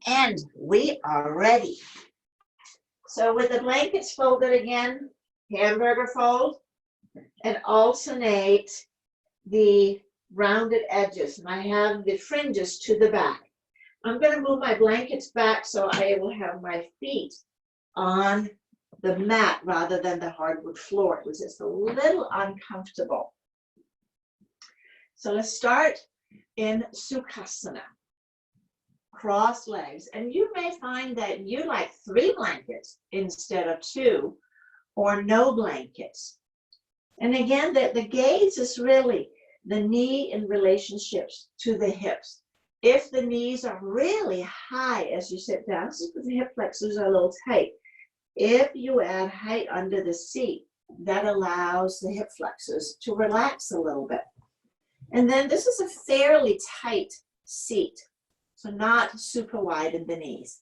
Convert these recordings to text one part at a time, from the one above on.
And we are ready. So with the blankets folded again, hamburger fold, and alternate the rounded edges. And I have the fringes to the back. I'm going to move my blankets back so I will have my feet on the mat rather than the hardwood floor. It was just a little uncomfortable. So let's start in Sukhasana. Cross legs. And you may find that you like 3 blankets instead of 2, or no blankets. And again, the gaze is really the knee in relationships to the hips. If the knees are really high as you sit down, this is because the hip flexors are a little tight. If you add height under the seat, that allows the hip flexors to relax a little bit. And then this is a fairly tight seat, so not super wide in the knees.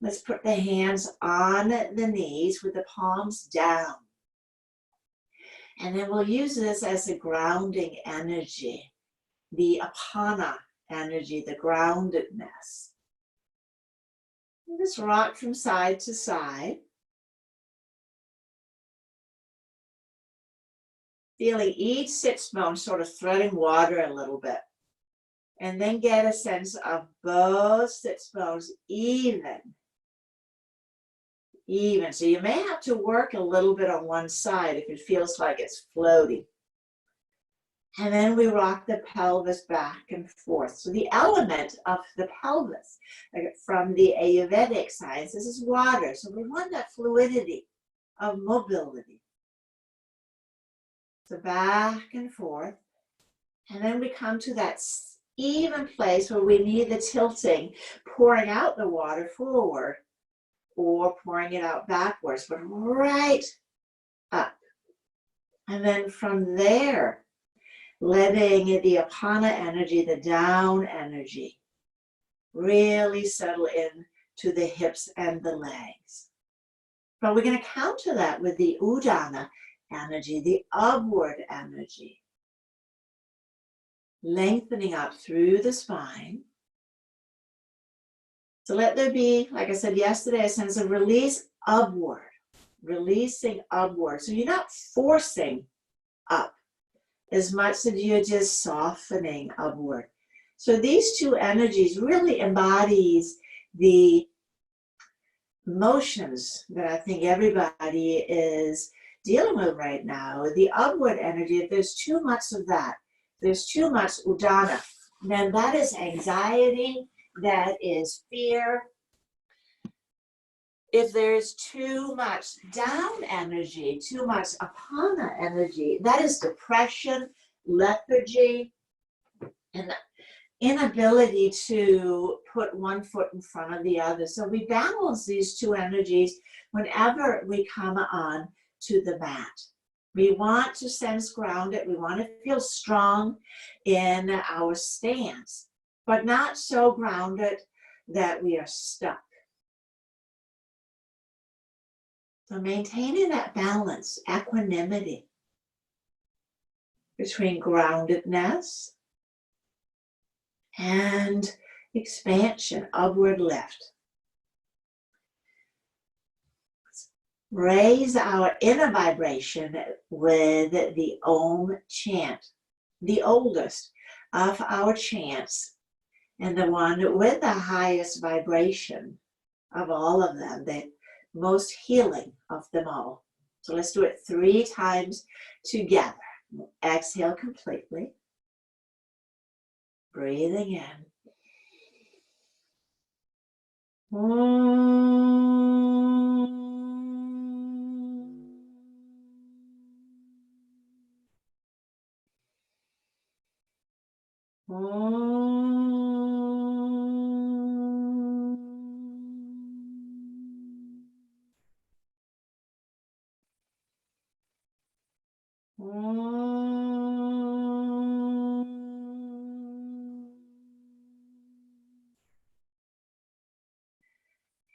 Let's put the hands on the knees with the palms down. And then we'll use this as a grounding energy, the apana energy, the groundedness. And just rock from side to side. Feeling each sits bone sort of threading water a little bit. And then get a sense of both sits bones even. So you may have to work a little bit on one side if it feels like it's floating. And then we rock the pelvis back and forth. So the element of the pelvis, like from the Ayurvedic science, this is water. So we want that fluidity of mobility. So back and forth. And then we come to that even place where we need the tilting, pouring out the water forward or pouring it out backwards, but right up. And then from there, letting the apana energy, the down energy, really settle in to the hips and the legs. But we're going to counter that with the Uddana energy, the upward energy. Lengthening up through the spine. So let there be, like I said yesterday, a sense of release upward, releasing upward. So you're not forcing up as much as you're just softening upward. So these two energies really embodies the emotions that I think everybody is dealing with right now. The upward energy, if there's too much of that, there's too much Uddana, then that is anxiety, that is fear. If there's too much down energy, too much apana energy, that is depression, lethargy, and inability to put one foot in front of the other. So we balance these two energies whenever we come on to the mat. We want to sense grounded. We want to feel strong in our stance, but not so grounded that we are stuck. So maintaining that balance, equanimity between groundedness and expansion, upward lift. Raise our inner vibration with the Om chant, the oldest of our chants, and the one with the highest vibration of all of them, the most healing of them all. So let's do it 3 times together. Exhale completely. Breathing in.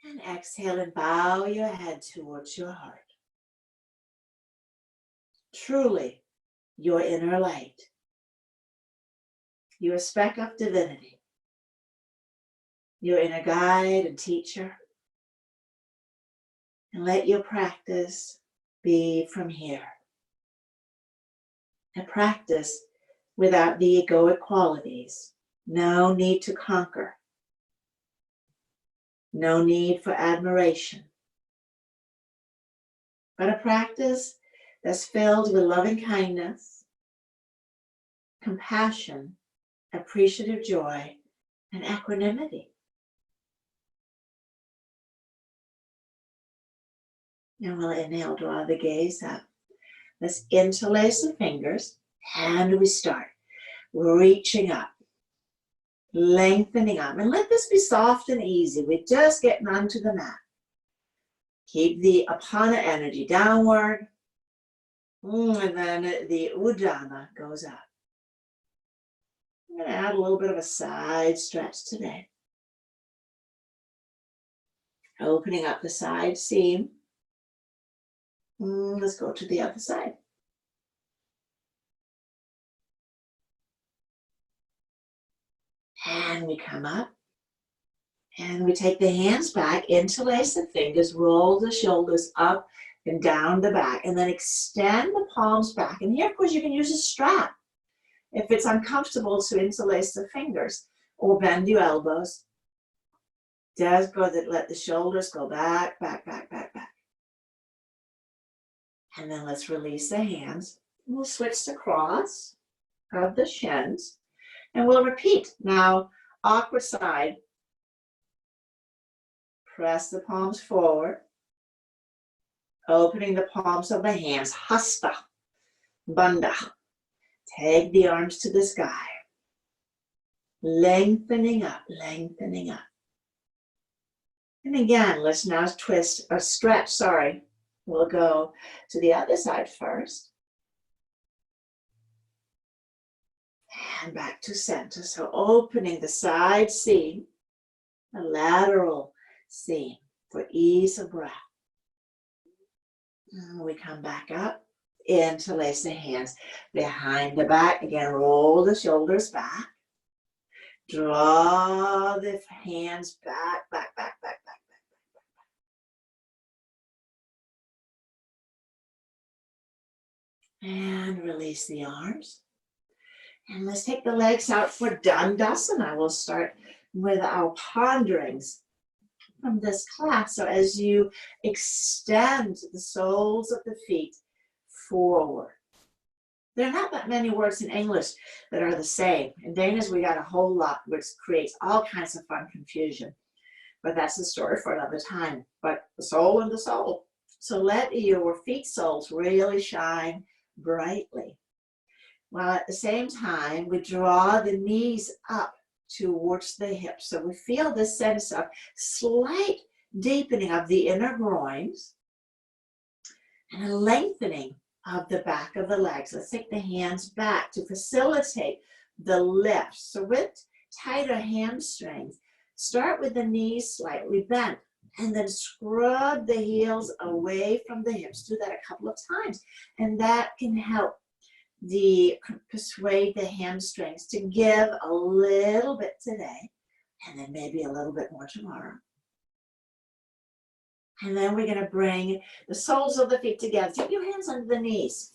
And exhale and bow your head towards your heart. Truly, your inner light. Your speck of divinity. your inner guide and teacher. And let your practice be from here. A practice without the egoic qualities. No need to conquer. No need for admiration. But a practice that's filled with loving kindness, compassion, appreciative joy, and equanimity. And we'll inhale, draw the gaze up. Let's interlace the fingers, and we start reaching up, lengthening up. And let this be soft and easy. We're just getting onto the mat. Keep the apana energy downward, and then the Uddiyana goes up. I'm going to add a little bit of a side stretch today. Opening up the side seam. Let's go to the other side. And we come up. And we take the hands back, interlace the fingers, roll the shoulders up and down the back, and then extend the palms back. And here, of course, you can use a strap if it's uncomfortable to interlace the fingers, or bend your elbows. Just go that, let the shoulders go back, back, back, back, back. And then let's release the hands. We'll switch the cross of the shins, and we'll repeat. Now, awkward side. Press the palms forward, opening the palms of the hands, hasta, bandha. Take the arms to the sky, lengthening up, lengthening up. And again, let's now twist, or stretch, sorry. We'll go to the other side first. And back to center. So opening the side seam, the lateral seam for ease of breath. And we come back up, interlace the hands behind the back. Again, roll the shoulders back. Draw the hands back, back, back, back, back, back, back, back. And release the arms. And let's take the legs out for Dandasana. We'll start with our ponderings from this class. So as you extend the soles of the feet forward. There are not that many words in English that are the same. In Danish, we got a whole lot, which creates all kinds of fun confusion. But that's a story for another time. But the soul and the soul. So let your feet soles really shine brightly. While at the same time, we draw the knees up towards the hips. So we feel this sense of slight deepening of the inner groins and a lengthening of the back of the legs. Let's take the hands back to facilitate the lift. So with tighter hamstrings, start with the knees slightly bent and then scrub the heels away from the hips. Do that a couple of times, and that can help persuade the hamstrings to give a little bit today and then maybe a little bit more tomorrow. And then we're going to bring the soles of the feet together. Take your hands under the knees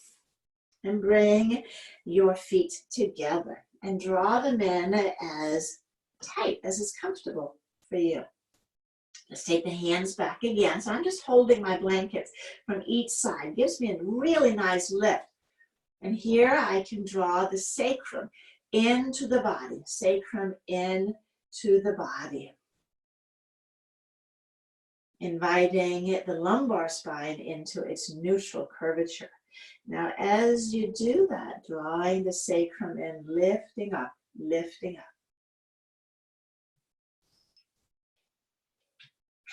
and bring your feet together and draw them in as tight as is comfortable for you. Let's take the hands back again. So I'm just holding my blankets from each side. Gives me a really nice lift. And here I can draw the sacrum into the body, sacrum into the body. Inviting the lumbar spine into its neutral curvature. Now, as you do that, drawing the sacrum in, lifting up, lifting up.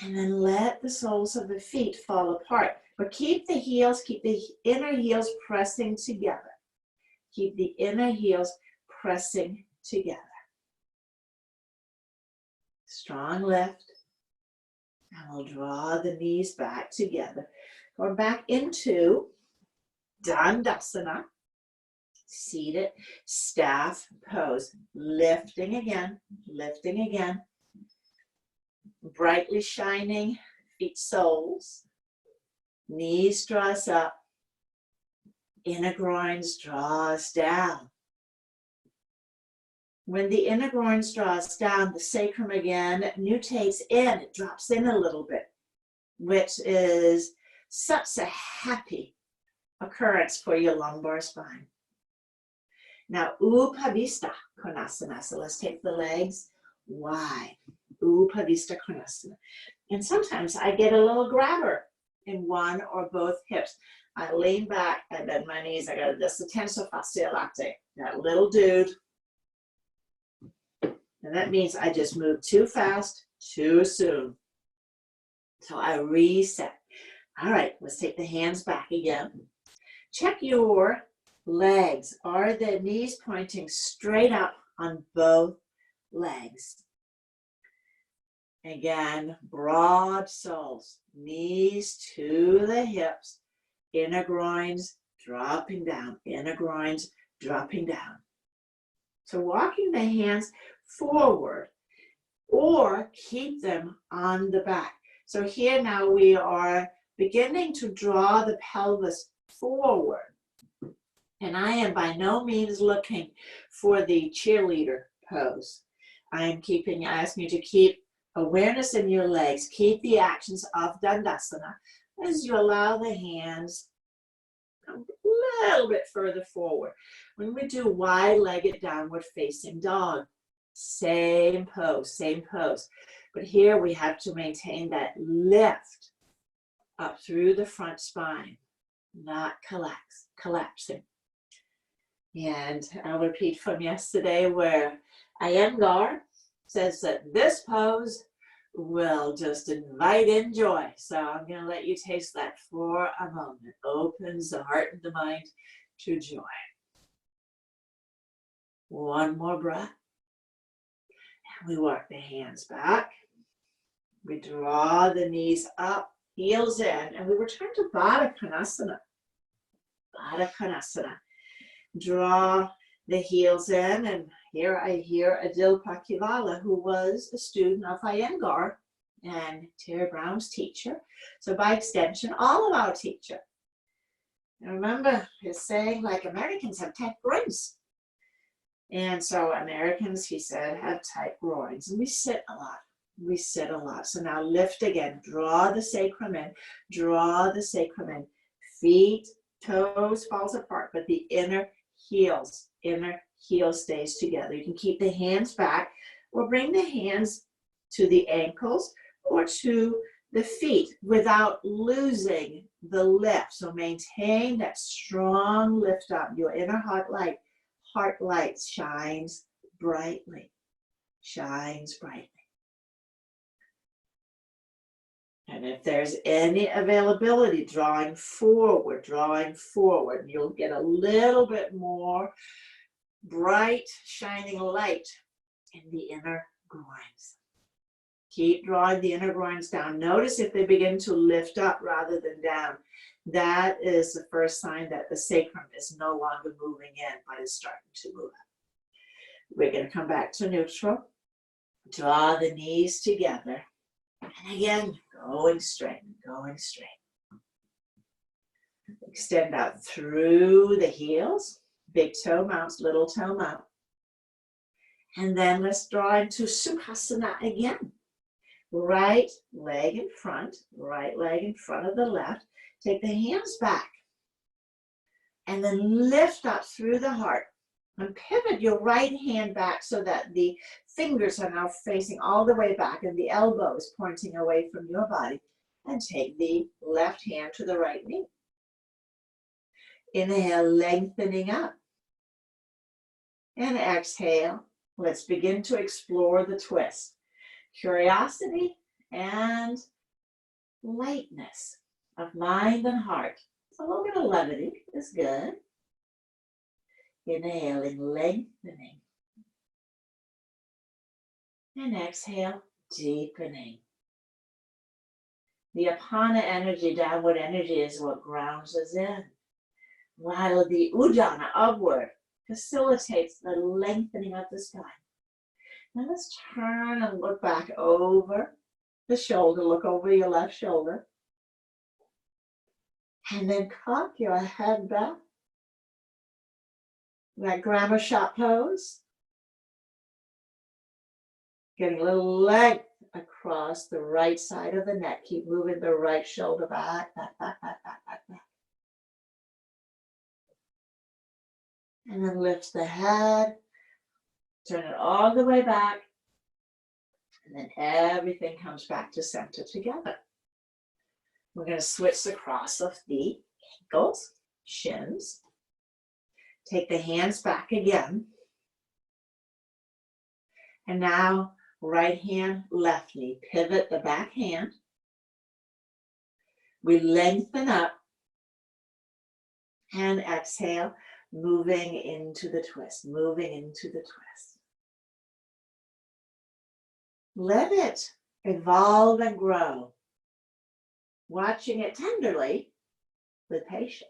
And then let the soles of the feet fall apart. But keep the heels, keep the inner heels pressing together. Keep the inner heels pressing together. Strong lift. And we'll draw the knees back together. Going back into Dandasana. Seated staff pose. Lifting again, lifting again. brightly shining feet soles. Knees draw us up. Inner groins draw us down. When the inner groins draw us down, the sacrum again mutates in. It drops in a little bit, which is such a happy occurrence for your lumbar spine. Now, Upavista Konasana. So let's take the legs wide. Upavista Konasana. And sometimes I get a little grabber in one or both hips. I lean back, I bend my knees. I got this tensor fasciae latae, that little dude. And that means I just move too fast, too soon. So I reset. All right, let's take the hands back again. Check your legs. Are the knees pointing straight up on both legs? Again, broad soles, knees to the hips, inner groins dropping down, inner groins dropping down. So walking the hands forward or keep them on the back. So here now we are beginning to draw the pelvis forward. And I am by no means looking for the cheerleader pose. I am asking you to keep awareness in your legs. Keep the actions of Dandasana as you allow the hands a little bit further forward. When we do wide-legged downward facing dog, same pose, same pose. But here we have to maintain that lift up through the front spine, not collapsing. And I'll repeat from yesterday where Iyengar says that this pose will just invite in joy. So I'm going to let you taste that for a moment. Opens the heart and the mind to joy. One more breath. And we walk the hands back. We draw the knees up, heels in, and we return to Baddha Konasana. Baddha Konasana. Draw the heels in, and here I hear Adil Pakivala, who was a student of Iyengar and Terry Brown's teacher. So by extension, all of our teacher. And remember, he's saying like Americans have tight groins. And so Americans, he said, have tight groins. And we sit a lot. We sit a lot. So now lift again. Draw the sacrum in. Draw the sacrum in. Feet, toes falls apart, but the inner heel stays together. You can keep the hands back or bring the hands to the ankles or to the feet without losing the lift. So maintain that strong lift up. Your inner heart light shines brightly, shines brightly. And if there's any availability, drawing forward, you'll get a little bit more bright, shining light in the inner groins. Keep drawing the inner groins down. Notice if they begin to lift up rather than down. That is the first sign that the sacrum is no longer moving in, but is starting to move up. We're going to come back to neutral. Draw the knees together. And again, going straight, going straight. Extend out through the heels. Big toe mounts, little toe mount. And then let's draw into Sukhasana again. Right leg in front of the left. Take the hands back. And then lift up through the heart. And pivot your right hand back so that the fingers are now facing all the way back and the elbow is pointing away from your body. And take the left hand to the right knee. Inhale, lengthening up. And exhale. Let's begin to explore the twist. Curiosity and lightness of mind and heart. A little bit of levity is good. Inhaling, lengthening. And exhale, deepening. The Apana energy, downward energy, is what grounds us in. While the Uddiyana, upward, facilitates the lengthening of the spine. Now let's turn and look back over the shoulder, look over your left shoulder. And then cock your head back. That grammar shot pose. Getting a little length across the right side of the neck. Keep moving the right shoulder back, back, back, back, back, back, back. And then lift the head. Turn it all the way back. And then everything comes back to center together. We're going to switch the cross of the ankles, shins. Take the hands back again. And now right hand, left knee. Pivot the back hand. We lengthen up. And exhale, moving into the twist, moving into the twist. Let it evolve and grow. Watching it tenderly with patience.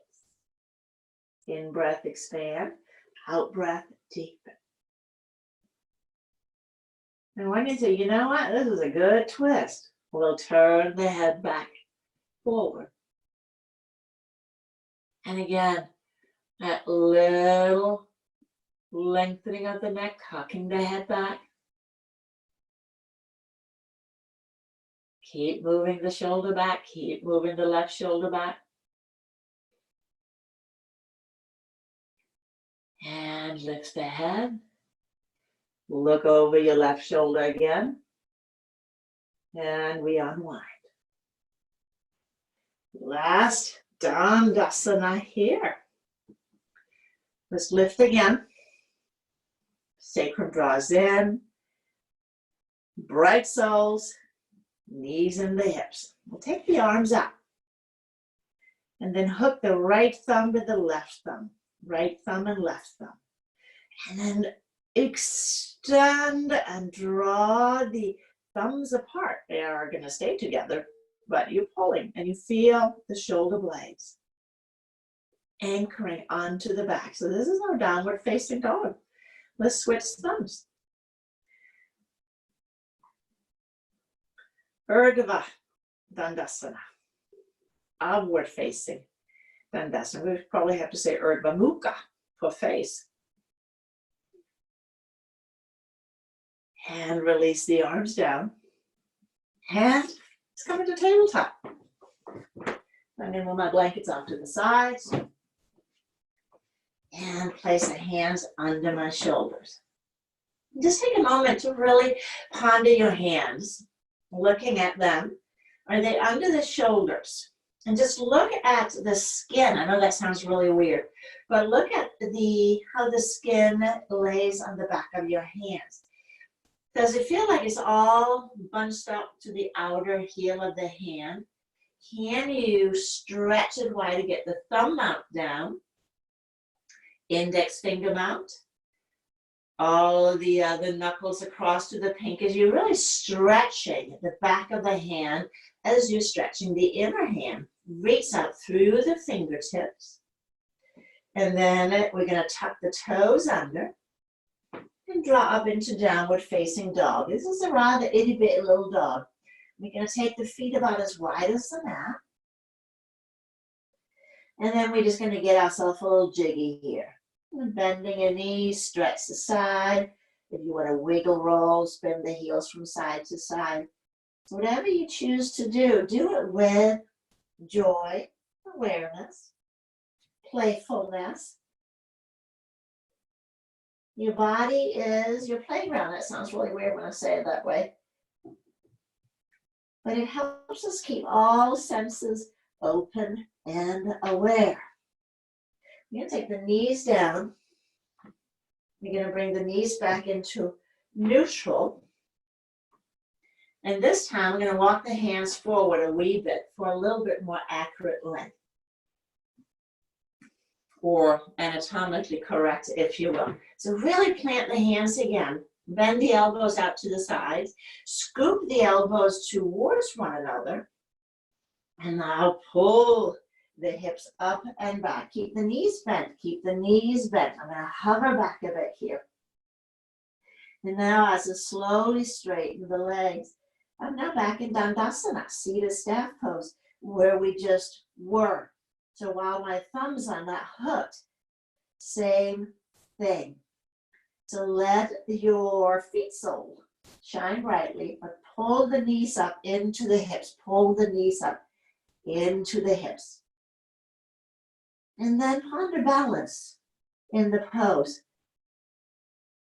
In breath, expand. Out breath, deepen. And when you say, you know what, this is a good twist, we'll turn the head back forward. And again, that little lengthening of the neck, cocking the head back. Keep moving the shoulder back. Keep moving the left shoulder back. And lift the head. Look over your left shoulder again. And we unwind. Last Dandasana here. Let's lift again. Sacrum draws in. Bright soles. Knees in the hips. We'll take the arms up. And then hook the right thumb to the left thumb. Right thumb and left thumb. And then extend and draw the thumbs apart. They are going to stay together, but you're pulling and you feel the shoulder blades anchoring onto the back. So this is our downward facing dog. Let's switch thumbs. Urdhva Dandasana, upward facing Dandasana. We probably have to say Urdhva Mukha for face. And release the arms down. And let's come into tabletop. I'm going to move my blankets off to the sides. And place the hands under my shoulders. Just take a moment to really ponder your hands. Looking at them, are they under the shoulders? And just look at the skin. I know that sounds really weird, but look at how the skin lays on the back of your hands. Does it feel like it's all bunched up to the outer heel of the hand? Can you stretch it wide to get the thumb mount down? Index finger mount? All of the other knuckles across to the pinkies. You're really stretching the back of the hand as you're stretching the inner hand. Reach out through the fingertips. And then we're going to tuck the toes under and draw up into downward facing dog. This is a rather itty bitty little dog. We're going to take the feet about as wide as the mat. And then we're just going to get ourselves a little jiggy here. Bending your knees, stretch the side. If you want to wiggle roll, spin the heels from side to side. Whatever you choose to do it with joy, awareness, playfulness. Your body is your playground. That sounds really weird when I say it that way. But it helps us keep all senses open and aware. You're going to take the knees down. You're going to bring the knees back into neutral. And this time, we're going to walk the hands forward a wee bit for a little bit more accurate length. Or anatomically correct, if you will. So really plant the hands again. Bend the elbows out to the sides. Scoop the elbows towards one another. And now pull the hips up and back. Keep the knees bent. Keep the knees bent. I'm going to hover back a bit here. And now as I slowly straighten the legs, I'm now back in Dandasana, seated staff pose, where we just were. So while my thumb's on that hook, same thing. So let your feet sole shine brightly, but pull the knees up into the hips. Pull the knees up into the hips. And then ponder balance in the pose.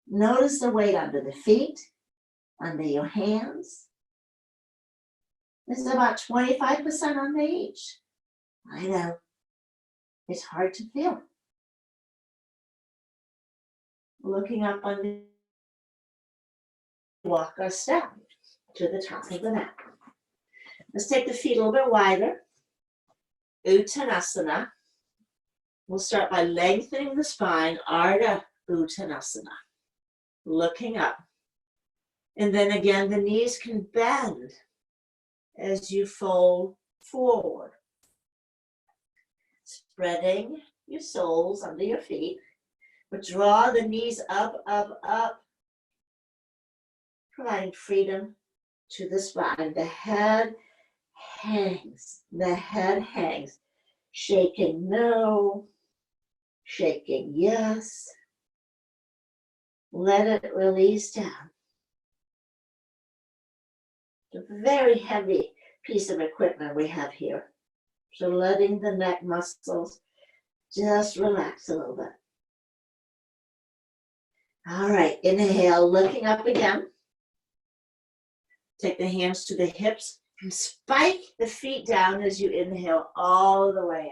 Notice the weight under the feet, under your hands. This is about 25% on the each. I know. It's hard to feel. Looking up on the walk or step to the top of the mat. Let's take the feet a little bit wider. Uttanasana. We'll start by lengthening the spine, Ardha Uttanasana. Looking up. And then again, the knees can bend as you fold forward. Spreading your soles under your feet, but draw the knees up, up, up, providing freedom to the spine. The head hangs, shaking no, shaking yes. Let it release down. It's a very heavy piece of equipment we have here. So letting the neck muscles just relax a little bit. All right, inhale, looking up again. Take the hands to the hips and spike the feet down as you inhale all the way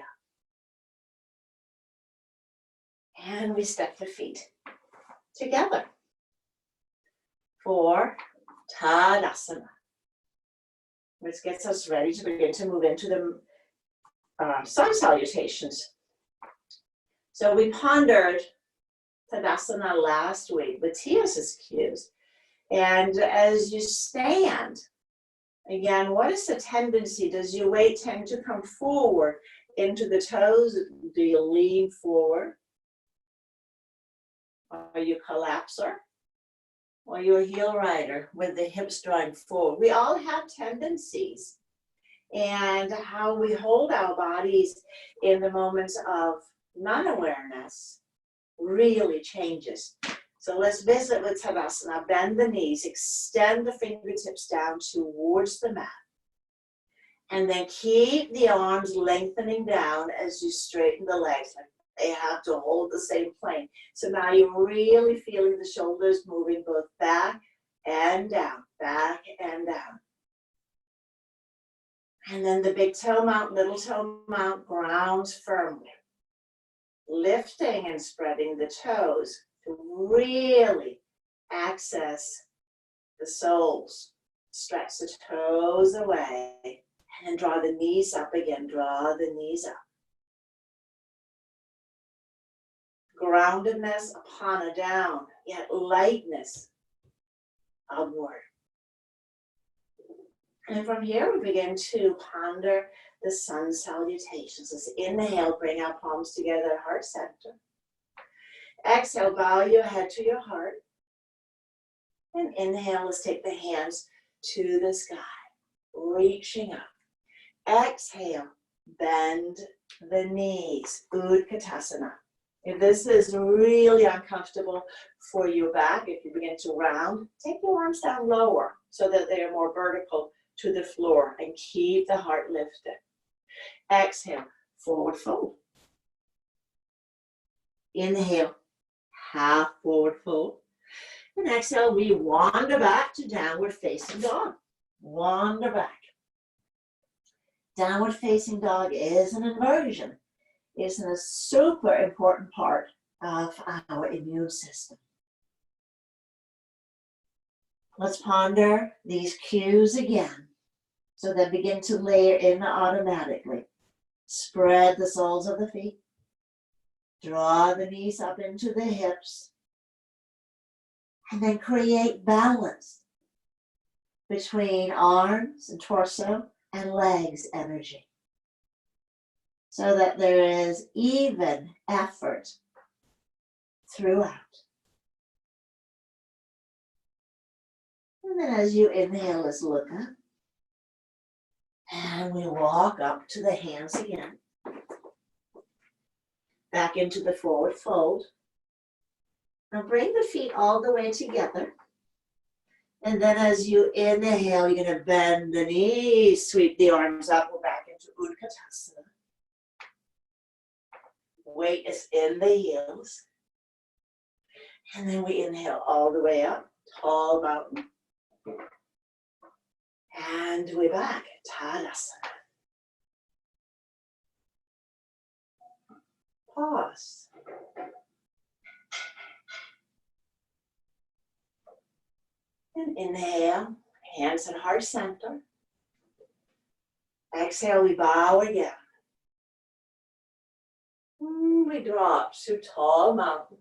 up. And we step the feet together for Tadasana, which gets us ready to begin to move into the sun salutations. So we pondered Tadasana last week with Tias's cues. And as you stand, again, what is the tendency? Does your weight tend to come forward into the toes? Do you lean forward? Are you a collapser? Or you're a heel rider with the hips drawing forward? We all have tendencies. And how we hold our bodies in the moments of non-awareness really changes. So let's visit with Tadasana. Bend the knees, extend the fingertips down towards the mat. And then keep the arms lengthening down as you straighten the legs. They have to hold the same plane. So now you're really feeling the shoulders moving both back and down, back and down. And then the big toe mount, little toe mount grounds firmly. Lifting and spreading the toes to really access the soles. Stretch the toes away and then draw the knees up again. Draw the knees up. Groundedness upon a down, yet lightness upward. And from here, we begin to ponder the sun salutations. Let's inhale, bring our palms together at heart center. Exhale, bow your head to your heart. And inhale, let's take the hands to the sky, reaching up. Exhale, bend the knees, Utkatasana. If this is really uncomfortable for your back, if you begin to round, take your arms down lower so that they are more vertical to the floor and keep the heart lifted. Exhale, forward fold. Inhale, half forward fold. And exhale, we wander back to downward facing dog. Wander back. Downward facing dog is an inversion. It's a super important part of our immune system. Let's ponder these cues again. So they begin to layer in automatically. Spread the soles of the feet. Draw the knees up into the hips. And then create balance between arms and torso and legs energy. So that there is even effort throughout. And then as you inhale, let's look up. And we walk up to the hands again. Back into the forward fold. Now bring the feet all the way together. And then as you inhale, you're going to bend the knees, sweep the arms up. We're back into Utkatasana. Weight is in the heels. And then we inhale all the way up. Tall mountain. And we're back. Uttanasana. Pause. And inhale, hands at heart center. Exhale, we bow again. We drop to tall mountain.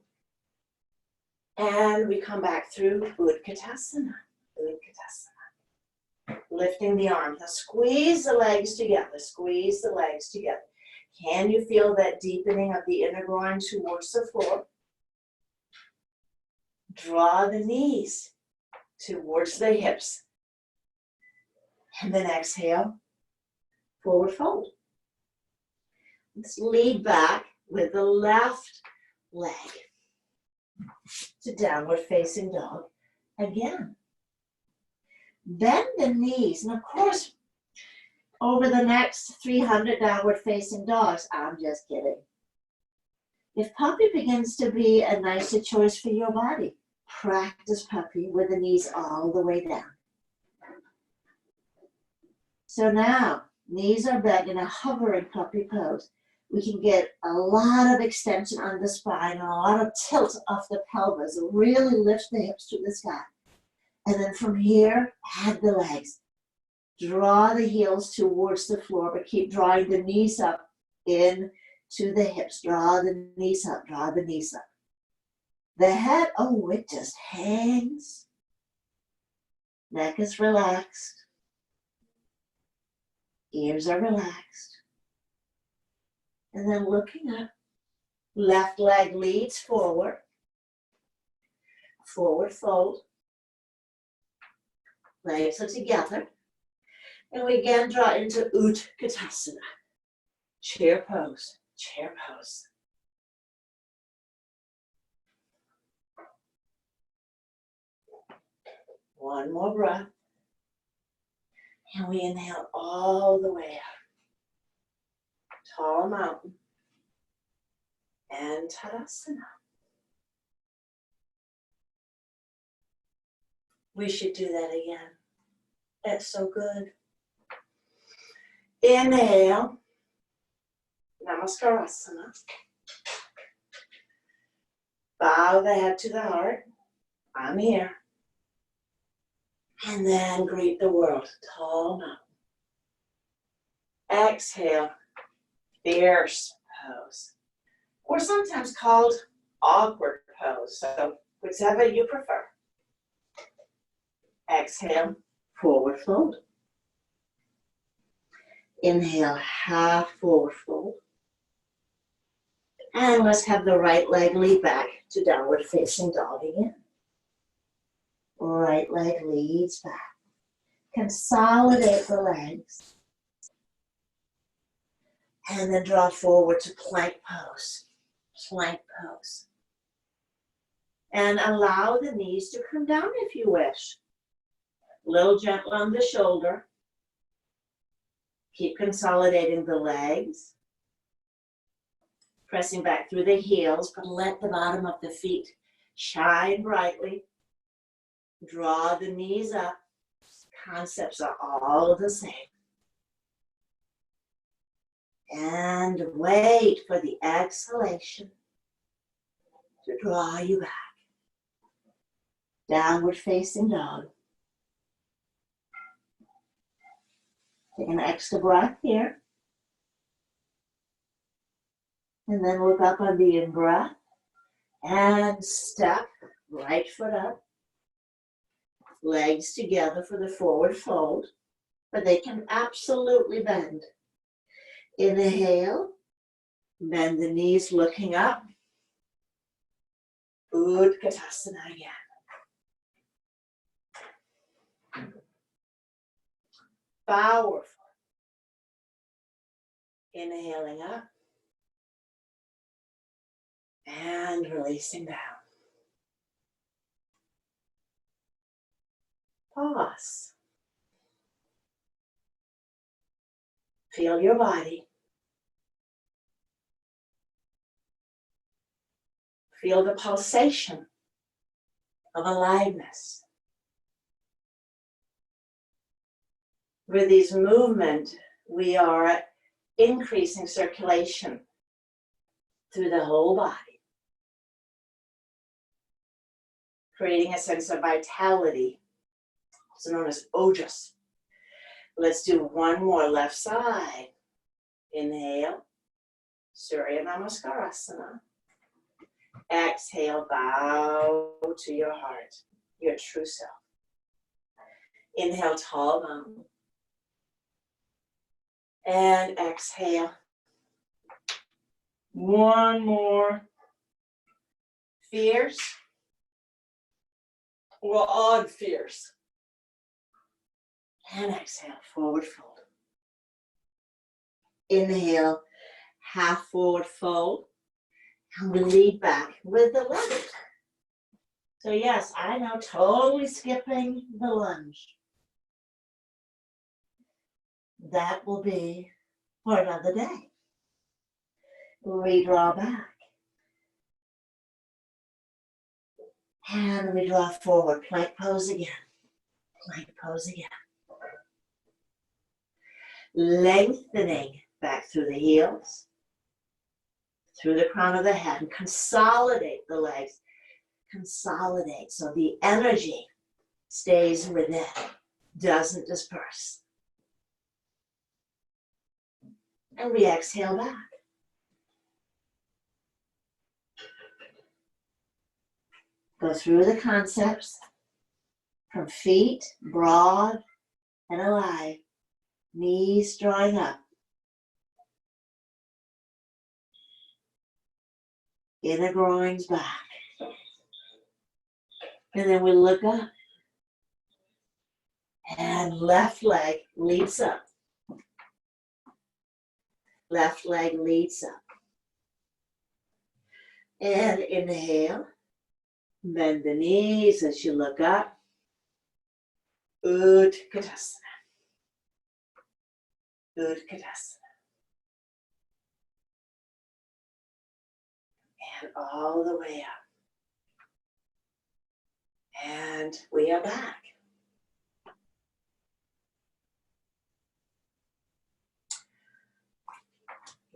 And we come back through Utkatasana. Utkatasana. Lifting the arms. Now squeeze the legs together. Squeeze the legs together. Can you feel that deepening of the inner groin towards the floor? Draw the knees towards the hips. And then exhale, forward fold. Let's lead back with the left leg to downward facing dog again. Bend the knees, and of course, over the next 300 downward facing dogs, I'm just kidding. If puppy begins to be a nicer choice for your body, practice puppy with the knees all the way down. So now, knees are bent in a hovering puppy pose. We can get a lot of extension on the spine and a lot of tilt off the pelvis. Really lift the hips to the sky. And then from here, add the legs. Draw the heels towards the floor, but keep drawing the knees up in to the hips. Draw the knees up, draw the knees up. The head, oh, it just hangs. Neck is relaxed. Ears are relaxed. And then looking up, left leg leads forward. Forward fold. Legs are together. And we again draw into Utkatasana. Chair pose, chair pose. One more breath. And we inhale all the way up. Tall mountain. And Uttanasana. We should do that again. That's so good. Inhale. Namaskarasana. Bow the head to the heart. I'm here. And then greet the world. Tall mountain. Exhale. Fierce pose. Or sometimes called awkward pose. So whichever you prefer. Exhale. Forward fold. Inhale. Half forward fold. And let's have the right leg lead back to downward facing dog again. Right leg leads back. Consolidate the legs. And then draw forward to plank pose. Plank pose. And allow the knees to come down if you wish. A little gentle on the shoulder. Keep consolidating the legs. Pressing back through the heels, but let the bottom of the feet shine brightly. Draw the knees up. Concepts are all the same. And wait for the exhalation to draw you back. Downward facing dog. Take an extra breath here. And then look up on the in-breath. And step, right foot up. Legs together for the forward fold. But they can absolutely bend. Inhale. Bend the knees looking up. Utkatasana again. Powerful. Inhaling up and releasing down. Pause. Feel your body. Feel the pulsation of aliveness. With these movements, we are increasing circulation through the whole body, creating a sense of vitality, also known as ojas. Let's do one more left side. Inhale, Surya Namaskarasana. Exhale, bow to your heart, your true self. Inhale, tall bow. And exhale. One more. Fierce or odd fierce. And exhale, forward fold. Inhale, half forward fold. And we lead back with the lunge. So yes, I know, totally skipping the lunge. That will be for another day. We draw back. And we draw forward, plank pose again. Plank pose again. Lengthening back through the heels, through the crown of the head, and consolidate the legs. Consolidate so the energy stays within, doesn't disperse. And we exhale back. Go through the concepts from feet, broad and alive, knees drawing up. Inner groins back. And then we look up. And left leg leads up. Left leg leads up. And inhale. Bend the knees as you look up. Utkatasana. Utkatasana. And all the way up. And we are back.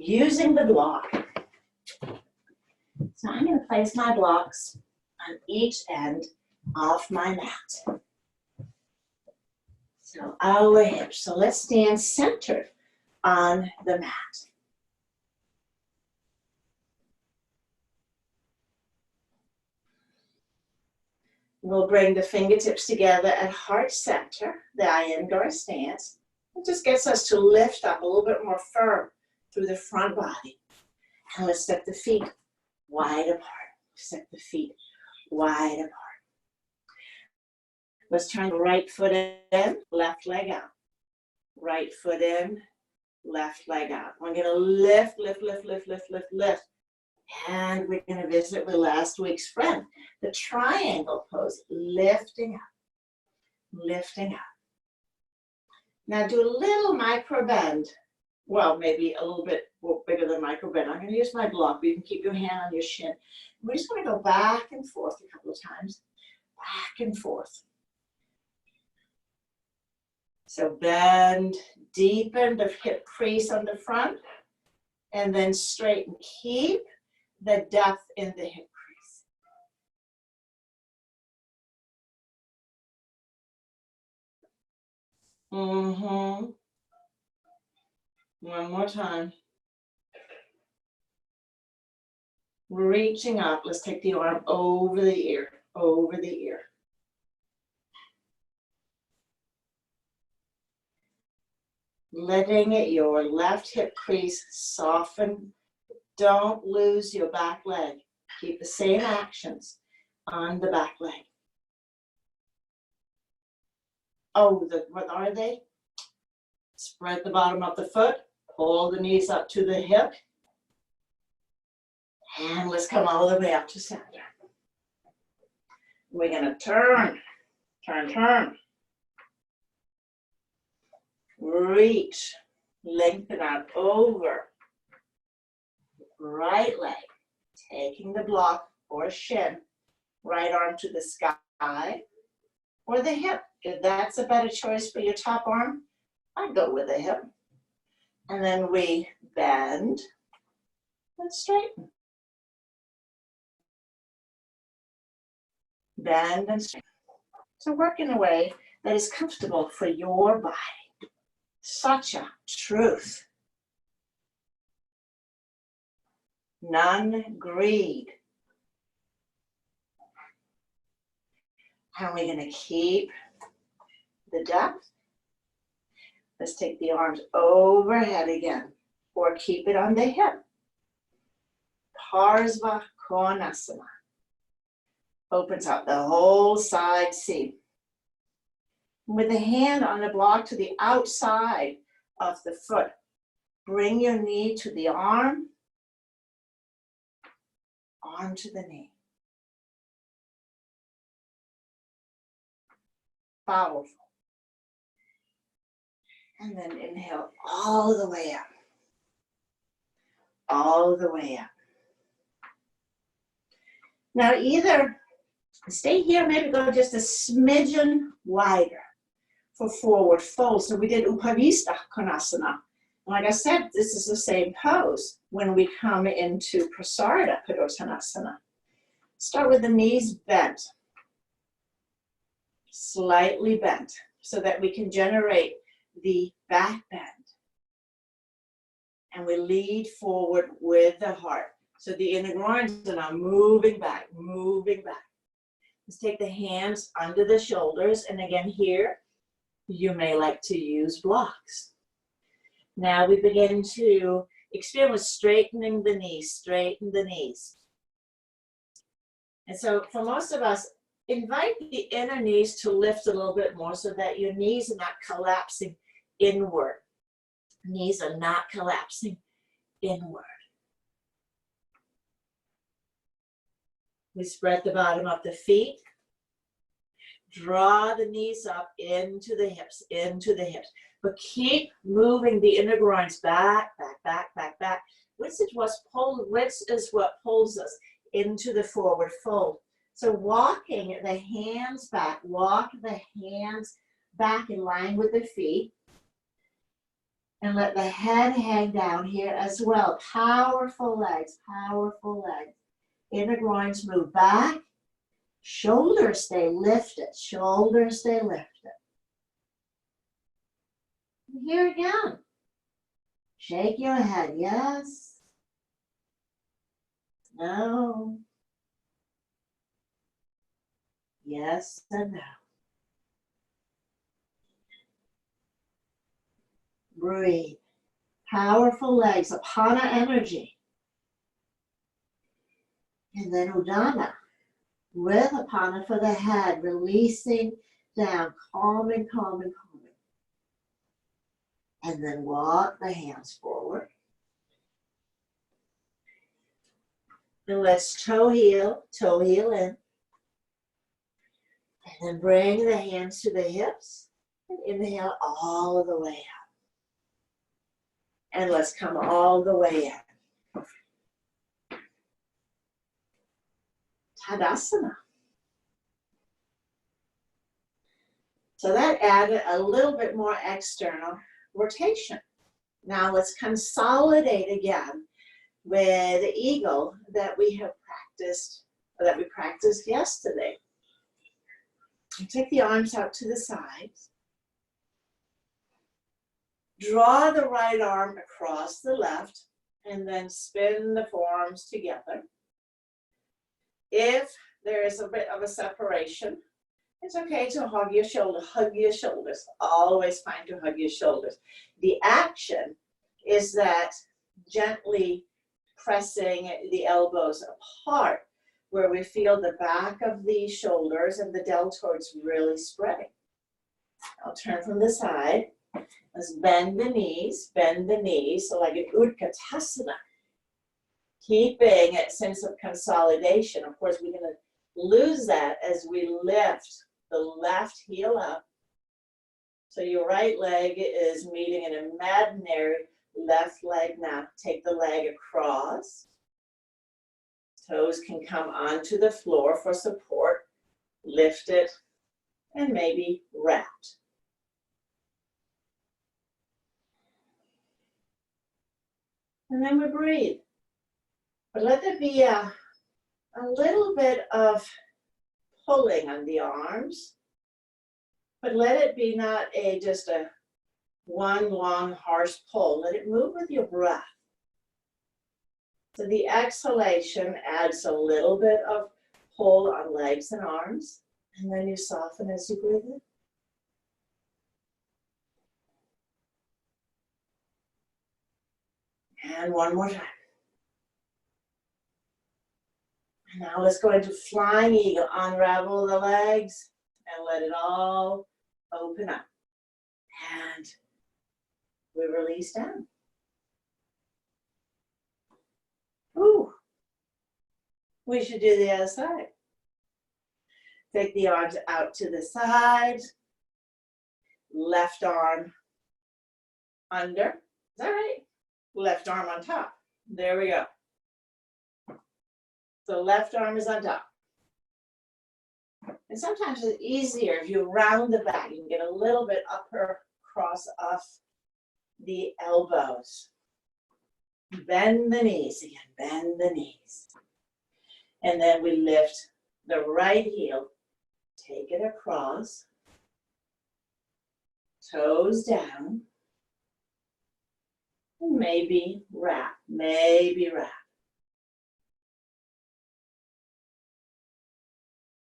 Using the block. So I'm going to place my blocks on each end of my mat. So our hips. So let's stand centered on the mat. We'll bring the fingertips together at heart center, the Iyengar stance. It just gets us to lift up a little bit more firm through the front body. And let's step the feet wide apart. Step the feet wide apart. Let's turn the right foot in, left leg out. Right foot in, left leg out. We're going to lift, lift, lift, lift, lift, lift, lift. And we're going to visit with last week's friend, the triangle pose, lifting up, lifting up. Now do a little micro bend. Well, maybe a little bit bigger than micro bend. I'm going to use my block, but you can keep your hand on your shin. We're just going to go back and forth a couple of times, back and forth. So bend, deepen the hip crease on the front, and then straighten. Keep the depth in the hip crease. One more time. Reaching up. Let's take the arm over the ear, over the ear. Letting your left hip crease soften. Don't lose your back leg. Keep the same actions on the back leg. Oh, what are they? Spread the bottom of the foot. Pull the knees up to the hip. And let's come all the way up to center. We're going to turn, turn, turn. Reach, lengthen out over. Right leg, taking the block or shin. Right arm to the sky or the hip. If that's a better choice for your top arm, I'd go with the hip. And then we bend and straighten. Bend and straighten. So work in a way that is comfortable for your body. Such a truth. None greed. And we're going to keep the depth. Let's take the arms overhead again, or keep it on the hip. Parsva Konasana. Opens up the whole side seam. With the hand on the block to the outside of the foot, bring your knee to the arm, arm to the knee. Powerful. And then inhale all the way up. All the way up. Now either stay here, maybe go just a smidgen wider for forward fold. So we did Upavista Konasana. Like I said, this is the same pose when we come into Prasarada Uttanasana. Start with the knees bent. Slightly bent so that we can generate the back bend. And we lead forward with the heart. So the inner groins are now moving back, moving back. Let's take the hands under the shoulders. And again here, you may like to use blocks. Now we begin to experiment with straightening the knees, straighten the knees. And so for most of us, invite the inner knees to lift a little bit more so that your knees are not collapsing inward. Knees are not collapsing inward. We spread the bottom of the feet. Draw the knees up into the hips, into the hips. But keep moving the inner groins back, back, back, back, back. Which is what pulls us into the forward fold. So walking the hands back, walk the hands back in line with the feet. And let the head hang down here as well. Powerful legs, powerful legs. Inner groins move back. Shoulders stay lifted, shoulders stay lifted. Here again. Shake your head, yes. No. Yes and no. Breathe. Powerful legs, Apana energy. And then Udana. With Apana for the head, releasing down, calming, calming, calming. And then walk the hands forward. And let's toe heel in. And then bring the hands to the hips. And inhale all the way up. And let's come all the way in. Tadasana. So that added a little bit more external rotation. Now let's consolidate again with the eagle that we have practiced, or that we practiced yesterday. And take the arms out to the sides. Draw the right arm across the left and then spin the forearms together. If there is a bit of a separation, it's okay to hug your shoulders. Always fine to hug your shoulders. The action is that gently pressing the elbows apart where we feel the back of the shoulders and the deltoids really spreading. I'll turn from the side. Let's bend the knees, so like an Utkatasana. Keeping a sense of consolidation. Of course, we're going to lose that as we lift the left heel up. So your right leg is meeting an imaginary left leg now. Take the leg across. Toes can come onto the floor for support. Lift it and maybe wrapped. And then we breathe. But let there be a little bit of pulling on the arms. But let it be not just a one long harsh pull. Let it move with your breath. So the exhalation adds a little bit of pull on legs and arms. And then you soften as you breathe in. And one more time. And now let's go into flying eagle. Unravel the legs and let it all open up. And we release down. Ooh. We should do the other side. Take the arms out to the side. Left arm under. Is that right? Left arm on top. There we go. So left arm is on top. And sometimes it's easier if you round the back. You can get a little bit upper cross off the elbows. Bend the knees again, bend the knees. And then we lift the right heel, take it across, toes down, and maybe wrap,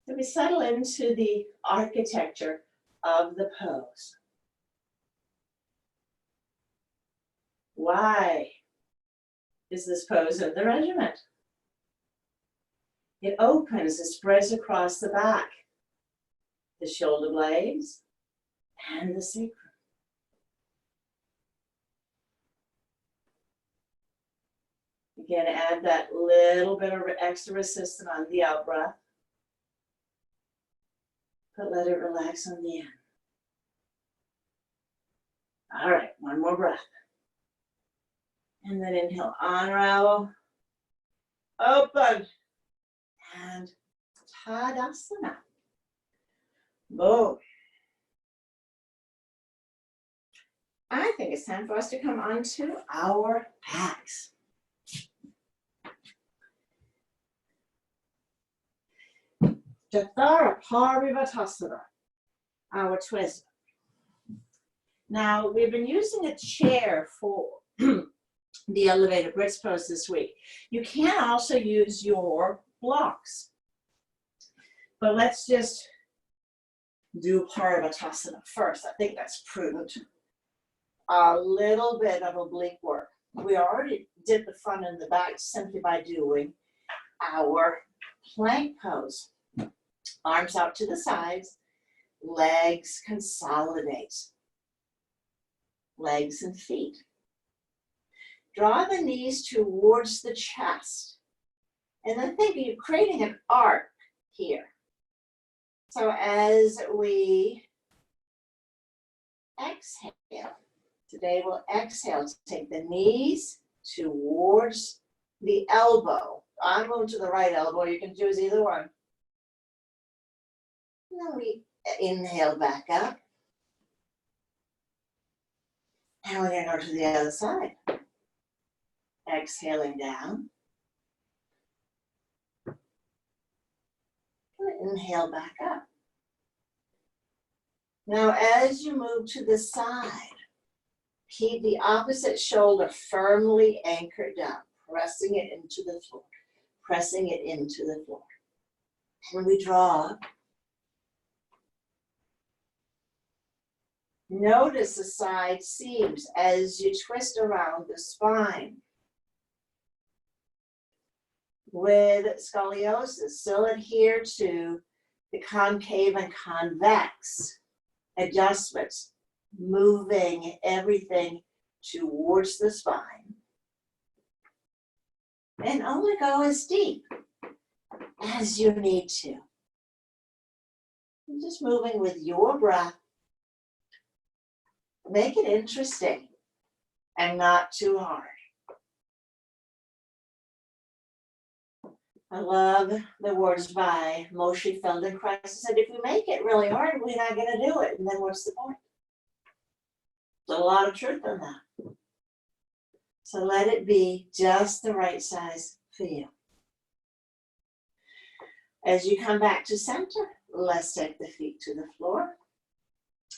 So we settle into the architecture of the pose. Why is this pose in the regiment? It opens, it spreads across the back, the shoulder blades, and the sacrum. Again, add that little bit of extra resistance on the out breath. But let it relax on the end. All right, one more breath. And then inhale, unravel, open, and Uttanasana. Boom. I think it's time for us to come onto our backs. Utkatasana, our twist. Now, we've been using a chair for the elevated bridge pose this week. You can also use your blocks. But let's just do Utkatasana first. I think that's prudent. A little bit of oblique work. We already did the front and the back simply by doing our plank pose. Arms out to the sides, legs consolidate. Legs and feet. Draw the knees towards the chest. And then think you're creating an arc here. So as we exhale, today we'll exhale to take the knees towards the elbow. I'm going to the right elbow, you can choose either one. And then we inhale back up. And we're going to go to the other side. Exhaling down. Inhale back up. Now, as you move to the side, keep the opposite shoulder firmly anchored down, pressing it into the floor, pressing it into the floor. And we draw up. Notice the side seams as you twist around the spine. With scoliosis, still adhere to the concave and convex adjustments moving everything towards the spine. And only go as deep as you need to. And just moving with your breath. Make it interesting and not too hard. I love the words by Moshe Feldenkrais. He said, if we make it really hard, we're not going to do it. And then what's the point? There's a lot of truth in that. So let it be just the right size for you. As you come back to center, let's take the feet to the floor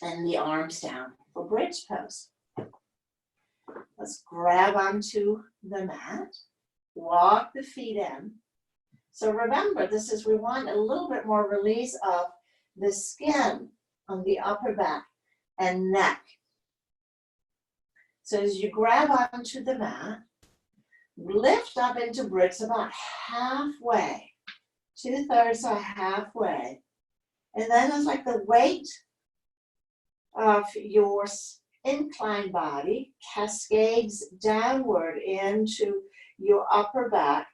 and the arms down for bridge pose. Let's grab onto the mat, walk the feet in. So remember, we want a little bit more release of the skin on the upper back and neck. So as you grab onto the mat, lift up into bridge about halfway, 2/3 or halfway. And then it's like the weight of your inclined body cascades downward into your upper back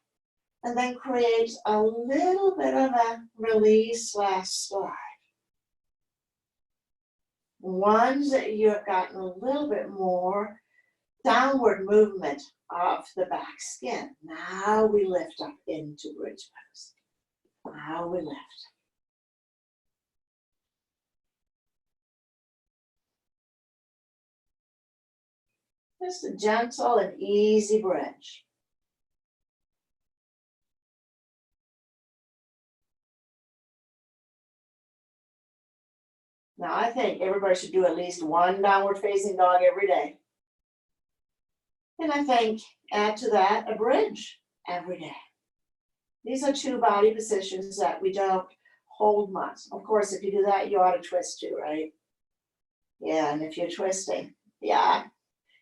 and then creates a little bit of a release / slide. Once you've gotten a little bit more downward movement of the back skin, now we lift up into bridge pose. Now we lift. Just a gentle and easy bridge. Now I think everybody should do at least one downward facing dog every day. And I think add to that a bridge every day. These are two body positions that we don't hold much. Of course, if you do that, you ought to twist too, right? Yeah, and if you're twisting, yeah,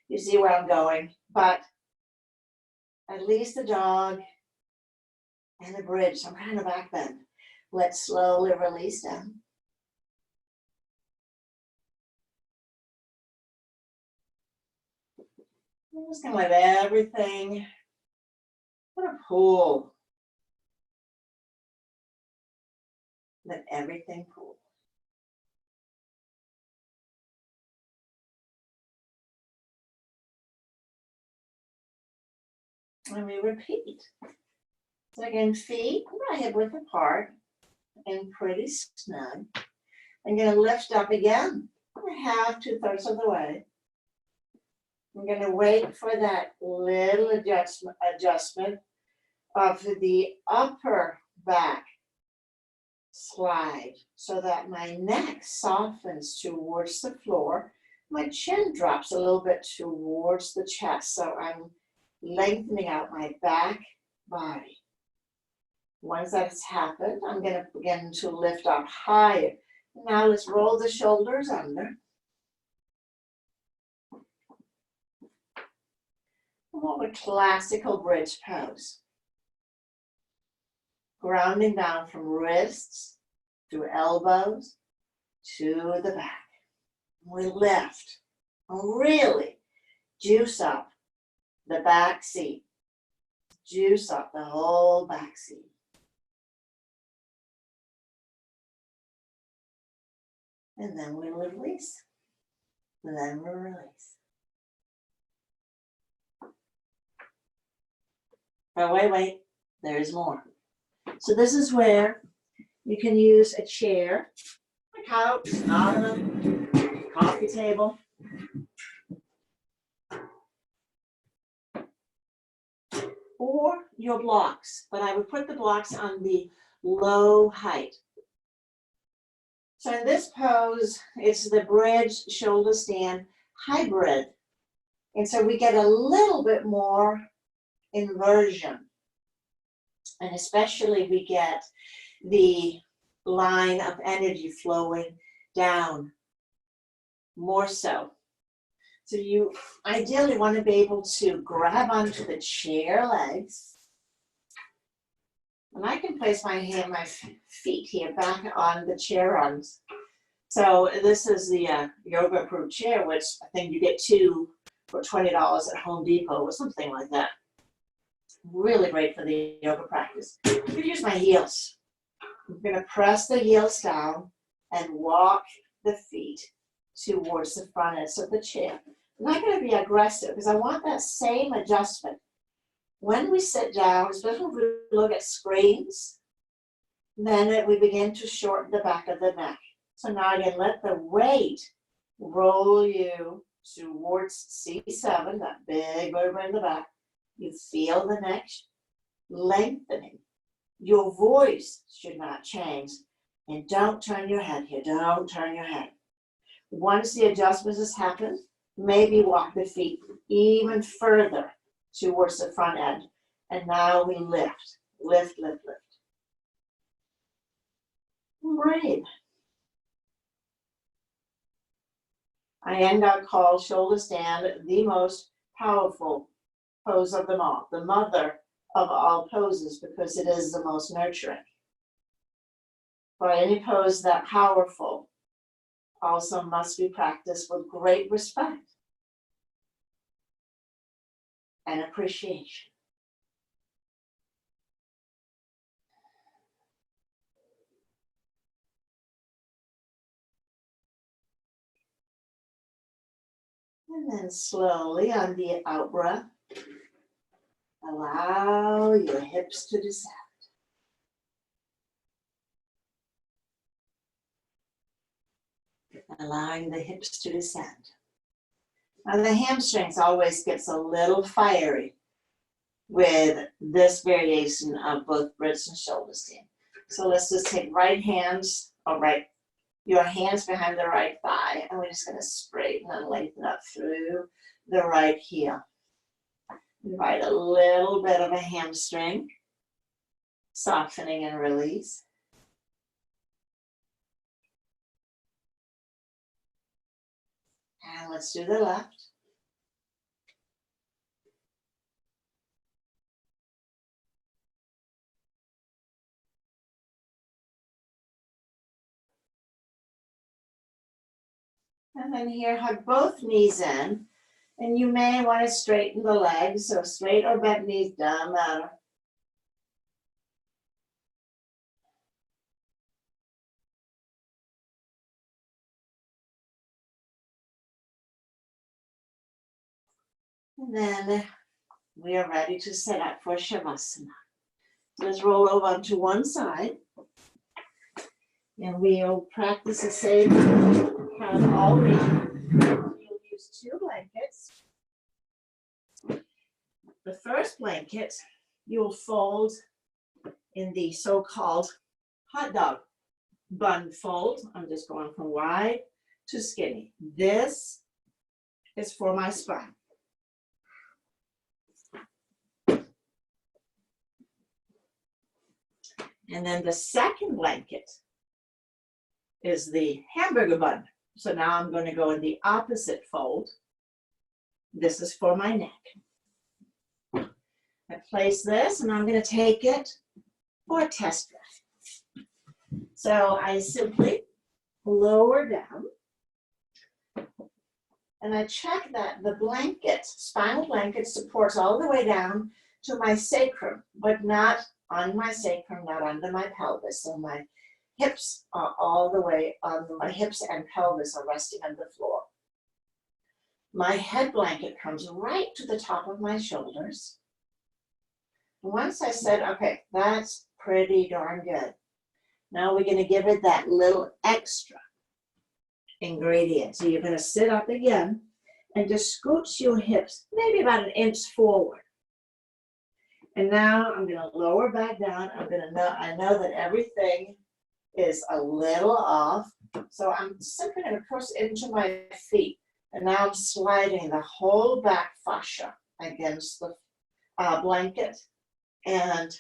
you see where I'm going. But at least the dog and the bridge, some kind of back bend. Let's slowly release down. I'm just gonna let everything, what a pool. Let everything pool. And we repeat. So again, feet hip width apart and pretty snug. I'm going to lift up again, half, 2/3 of the way. I'm going to wait for that little adjustment of the upper back slide so that my neck softens towards the floor. My chin drops a little bit towards the chest, so I'm lengthening out my back body. Once that's happened, I'm going to begin to lift up higher. Now let's roll the shoulders under. More of a classical bridge pose. Grounding down from wrists to elbows to the back. We lift and really juice up the back seat. Juice up the whole back seat. And then we release. And then we release. Oh, wait, there's more. So this is where you can use a chair, a couch, an ottoman, coffee table. Or your blocks, but I would put the blocks on the low height. So in this pose, it's the bridge shoulder stand hybrid. And so we get a little bit more inversion. And especially we get the line of energy flowing down more so. So you ideally want to be able to grab onto the chair legs. And I can place my feet here back on the chair arms. So this is the yoga approved chair, which I think you get 2 for $20 at Home Depot or something like that. Really great for the yoga practice. I'm going to use my heels. I'm going to press the heels down and walk the feet towards the front edge of the chair. I'm not going to be aggressive because I want that same adjustment. When we sit down, especially when we look at screens, then we begin to shorten the back of the neck. So now again, let the weight roll you towards C7, that big vertebra in the back. You feel the neck lengthening. Your voice should not change. And don't turn your head here. Don't turn your head. Once the adjustment has happened, maybe walk the feet even further towards the front end. And now we lift, lift, lift, lift. Breathe. Iyengar calls shoulder stand the most powerful pose of them all, the mother of all poses, because it is the most nurturing. But any pose that powerful also must be practiced with great respect and appreciation. And then slowly on the out breath, allow your hips to descend. Allowing the hips to descend. Now the hamstrings always gets a little fiery with this variation of both bridge and shoulder stand. So let's just take your hands behind the right thigh, and we're just going to straighten and lengthen up through the right heel. Invite a little bit of a hamstring, softening and release. And let's do the left. And then here, hug both knees in. And you may want to straighten the legs, so straight or bent knees, doesn't matter. And then we are ready to set up for Shavasana. Let's roll over onto one side. And we'll practice the same kind all week. You'll use 2 blankets. The first blanket you'll fold in the so-called hot dog bun fold. I'm just going from wide to skinny. This is for my spine. And then the second blanket is the hamburger bun. So now I'm going to go in the opposite fold. This is for my neck. I place this and I'm going to take it for a test breath. So I simply lower down and I check that the blanket, spinal blanket, supports all the way down to my sacrum, but not on my sacrum, not under my pelvis. So my hips are all the way under my hips and pelvis are resting on the floor. My head blanket comes right to the top of my shoulders. Once I said, okay, that's pretty darn good. Now we're going to give it that little extra ingredient. So you're going to sit up again and just scooch your hips maybe about 1 inch forward. And now I'm going to lower back down. I know that everything is a little off. So I'm simply going to push into my feet. And now I'm sliding the whole back fascia against the blanket. And,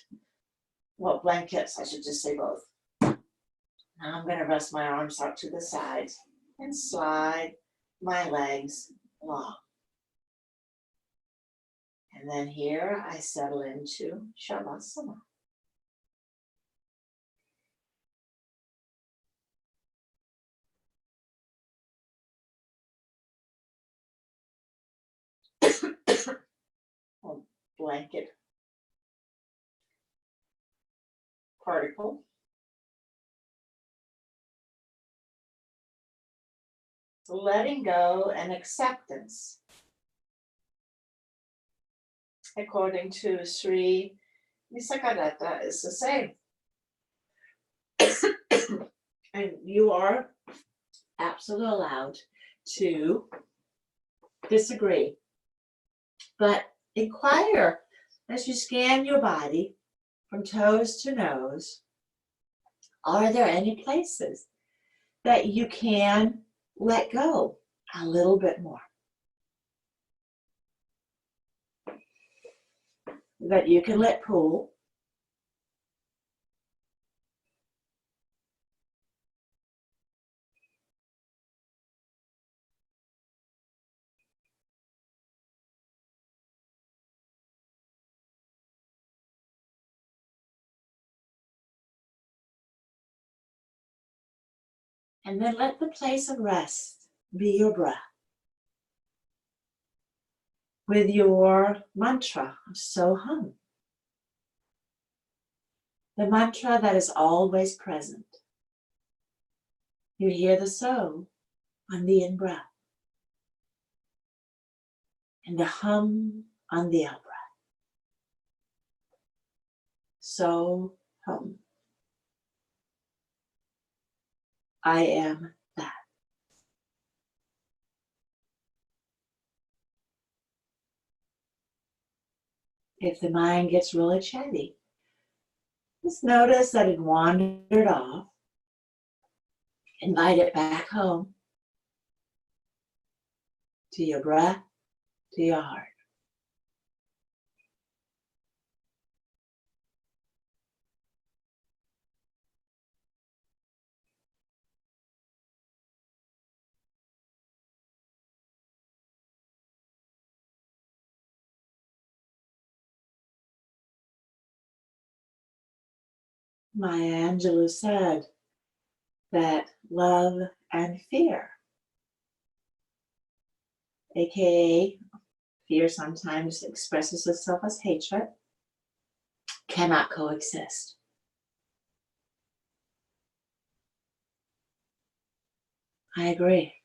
well, blankets, I should just say both. Now I'm going to rest my arms out to the sides and slide my legs long. And then here I settle into Shavasana. or blanket particle. So letting go and acceptance. According to Sri Nisargadatta, is the same. And you are absolutely allowed to disagree. But inquire as you scan your body from toes to nose, are there any places that you can let go a little bit more? That you can let pull. And then let the place of rest be your breath. With your mantra of Soham. The mantra that is always present. You hear the So on the in-breath. And the hum on the out-breath. So hum. I am that. If the mind gets really chatty, just notice that it wandered off. Invite it back home to your breath, to your heart. Maya Angelou said that love and fear, aka fear sometimes expresses itself as hatred, cannot coexist. I agree.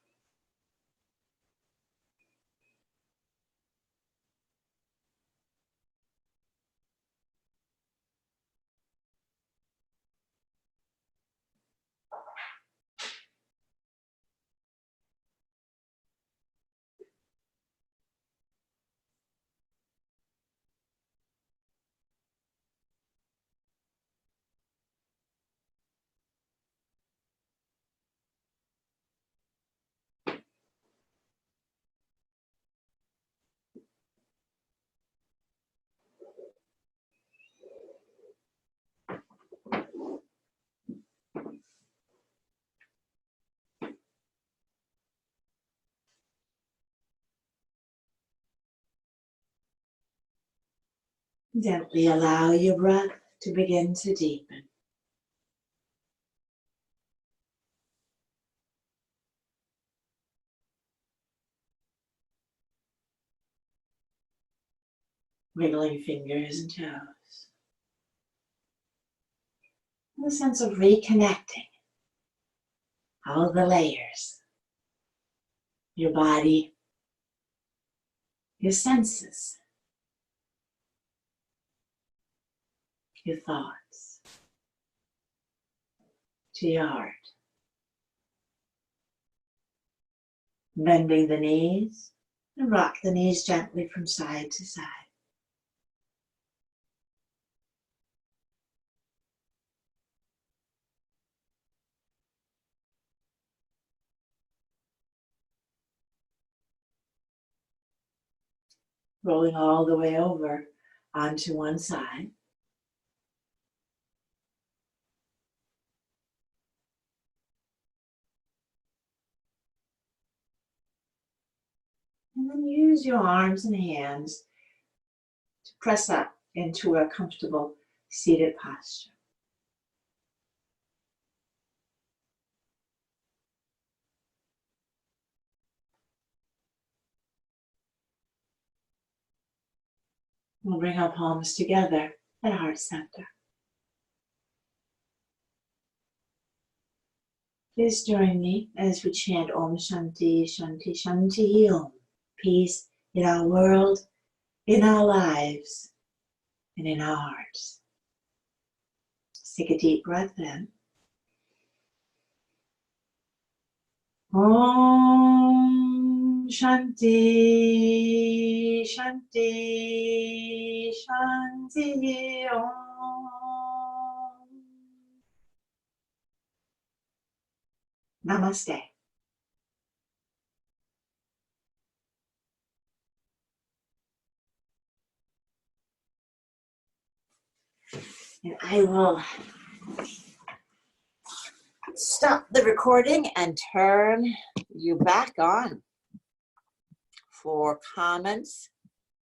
Gently allow your breath to begin to deepen. Wiggling fingers and toes. And a sense of reconnecting all the layers. Your body, your senses, your thoughts, to your heart. Bending the knees and rock the knees gently from side to side. Rolling all the way over onto one side. And then use your arms and hands to press up into a comfortable seated posture. We'll bring our palms together at heart center. Please join me as we chant Om Shanti, Shanti, Shanti, Om. Peace in our world, in our lives, and in our hearts. Let's take a deep breath in. Om Shanti, Shanti, Shanti, Om. Namaste. And I will stop the recording and turn you back on for comments